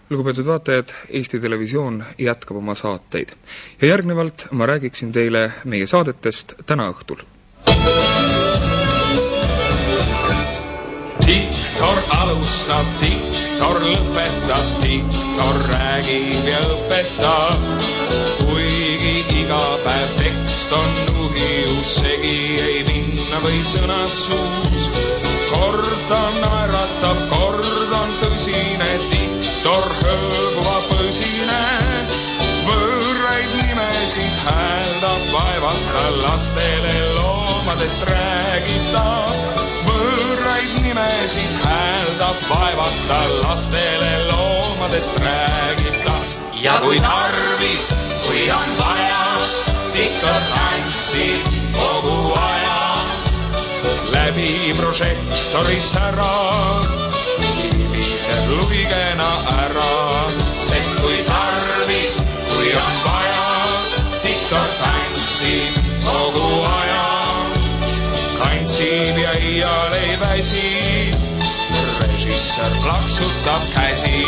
Lugupeetud vaatajad, Eesti Televisioon jätkab oma saateid. Ja järgnevalt ma räägiksin teile meie saadetest täna õhtul. Diktor alustab, diktor lõpetab, diktor räägib ja õpetab. Kuigi iga päev tekst on uhius, segi ei minna või sõnad suus. Kord on naeratab, kord on tõsine, diktor hõõguva põsine. Võõraid nimesid hääldab, vaevata lastele loomadest räägib ta. Võõraid nimesid hääldab, vaevata lastele loomadest räägib ta. Ja kui tarvis, kui on vaja, diktor tantsib kogu aja. Läbi prožektori särab, libiseb luigena ära. Sest kui tarvis, kui on vaja, diktor tantsib kogu aja. Kantsib ja iial ei väsi, režissöör plaksutab käsi.